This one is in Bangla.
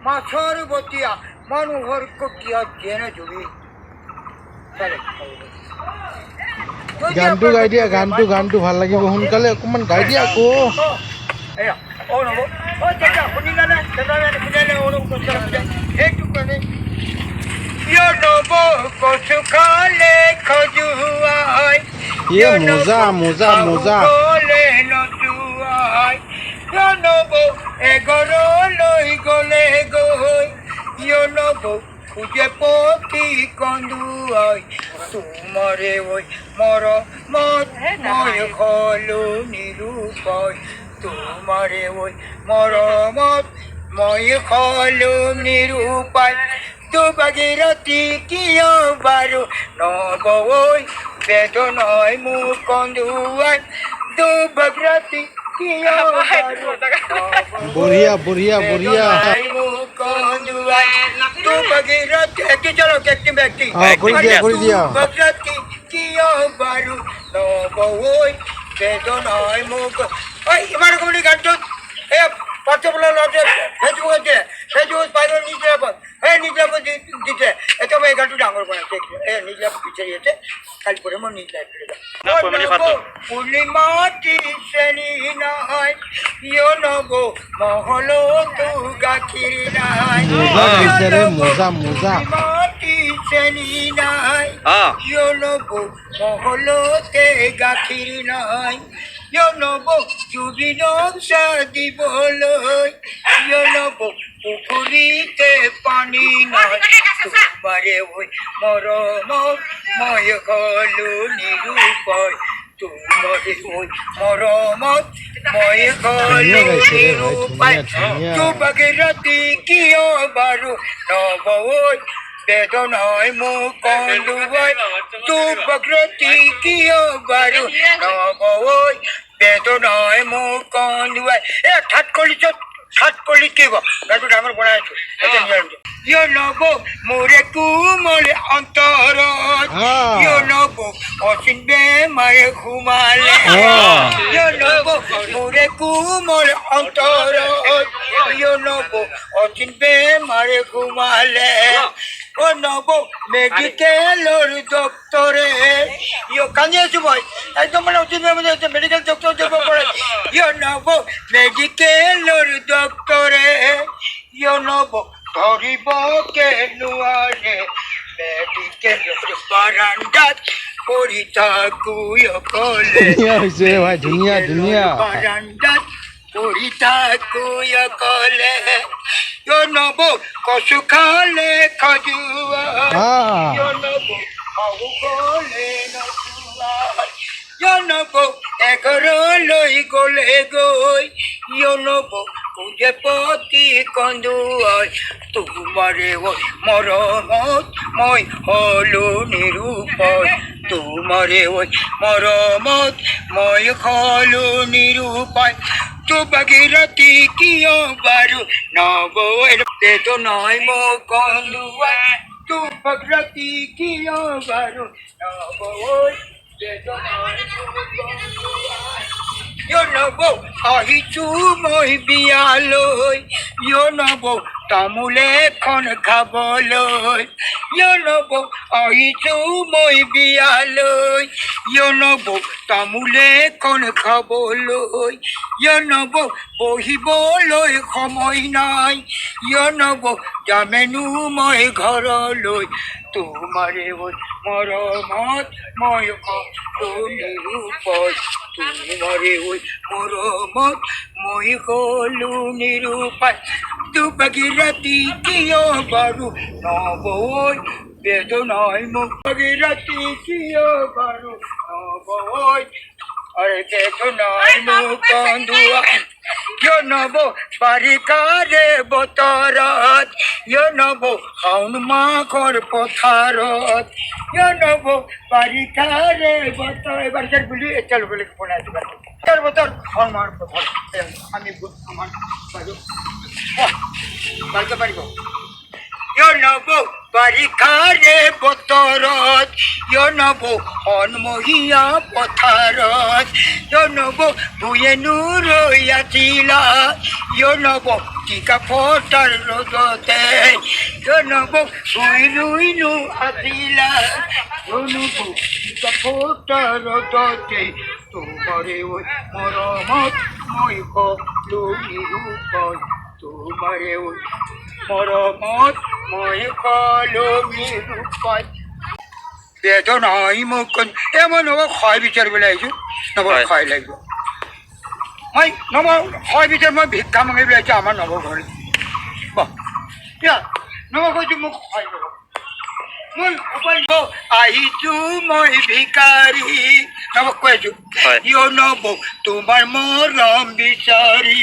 মাছৰ বতিয়া মানুহৰ ককিয়াত যেনে জুবি গানটো গাই দিয়া, গানটো ভাল লাগিব। সোনকালে অকণমান গাই দিয়া আকৌ। সেইটো কাৰণে কচু খালে খজুৱাই মোজা মোজা মোজা নচুৱাই এঘৰলৈ গলে গৈ খুজে পতি কন্দুৱাই তোমাৰে ঐ মৰমত মই হলো নিৰূপায় তোমাৰে ঐ মৰমত মই হলো নিৰূপায় দুভাগীৰথী কিয় বাৰু নবৈ বেদনাই মোক কন্দুৱাই দুভাগীৰথী কিয় বাৰু বঢ়িয়া বঢ়িয়া বঢ়িয়া। মোক কন্দুৱাই দুভাগীৰথী একটি চলো একটি ব্যক্তি কৰি দিয়া দুভাগীৰথী কিয় বাৰু নবৈ বেদনাই মোক ইমান কমলি গানটোত এই বাচ্চাগুলো লটে ফেসবুকে দিয়ে ফেসবুক পাইলে নিজেরাপদ নিজেরাপদ দিতে এটা এই গানটা ডাঙর বানাচ্ছে নিজেরাপদ বিচারিয়েছে খালি করে মন নিজে পূর্ণিমাটি শ্রেণী নাই ইয় নব মহল তু গাখির নাই পূর্ণিমাটি শ্রেণী নাই ইয় নব মহলতে গাখির নাই নব জুবিনক দিবলৈ নব পুখুৰীতে পানী নাই তোমাৰে ঐ মৰমত মই হলো নিৰূপায় তোমাৰে ঐ মৰমত মই হলো নিৰূপায় দুভাগীৰথী কিয় বাৰু নবৈ বেদনাই মোক কন্দুৱাই দুভাগীৰথী কিয় বাৰু নবৈ বেদনাই মোক কন্দুৱাই ঠাট কলি কি গানটো ডাঙৰ বনাইছো ইয় নব মোৰে কোমল অন্তৰত ইয় নব অচিন বেমাৰে ঘুমালে ইয় নব মোৰে কোমল অন্তৰত ইয় নব অচিন বেমাৰে ঘুমালে নব মেডিকেলৰ ডক্তৰে ইয় কান্দি আছো মই একদম মানে অচিন বেমাৰ মেডিকেল ডক্তৰ যাব পাৰে ইয় নব মেডিকেলৰ ডক্তৰে ইয় নব ধৰিব নোৱাৰে মেডিকেলৰ বাৰান্দাত পৰি থাকো অকলে বাৰান্দাত পৰি থাকো অকলে নব কচু খালে খজুৱাই নব শাহু গলে নচুৱাই নব এঘৰলৈ গলে গৈ নব খুজে পতি কন্দুৱাই তোমাৰে ঐ মৰমত মই হলো নিৰূপায় তোমাৰে ঐ মৰমত মই হলো নিৰূপায় দুভাগীৰথী কিয় বাৰু নবৈ বেদনাই মোক কন্দুৱাই দুভাগীৰথী কিয় বাৰু নবৈ বেদনাই মোক কন্দুৱাই নব আহিছো মই বিয়ালৈ নব তামোল এখন খাবলৈ নব আহিছো মই বিয়ালৈ নব তামোল এখন খাবলৈ নব বহিবলৈ সময় নাই নব যামেনো মই ঘৰলৈ তোমাৰে ঐ মৰমত মই হলো নিৰূপায় তোমাৰে ঐ মৰমত মই হলো নিৰূপায় দুভাগীৰথী কিয় বাৰু নবৈ বেদনাই মোক ভাগীৰথী কিয় বাৰু নবৈ বেদনাই মোক কন্দুৱাই নব বাৰিষাৰে বতৰত নব শাওণ মাঘৰ পথাৰত নব বাৰিষাৰে বতৰ বাৰিষাৰ বুলি এতিয়া ল'ব লাগিব বনাইছো বতৰ শাওণ মাঘৰ পথাৰ আমি আমাৰ পাৰিব পাৰিব নব বাৰিষাৰে বতৰত নব সন্মহীয়া পথাৰত নব ভূঞেনো ৰৈ আছিলা নব টিকা ফোটার রোদতে জনব রুইনু আসিলা জনব টিকা ফোটার রোদতে তোমারে ওই মরমত মই কলু নিরূপণ তোমারে ওই মরমত মই কলু নিরূপণ বেদনাই মুখ এমন ক্ষয় বিচার বলে আইছো নব ক্ষয় লাগবে মই নব ক্ষয় বিচার মই ভিক্ষা মাঙি বলে আইছো আমার নব ঘরে বাহ নব কৈছো মোক ক্ষয় করব মই আহিছো মই ভিকাৰী নব কৈছো ইয় নব তোমাৰ মৰম বিচাৰি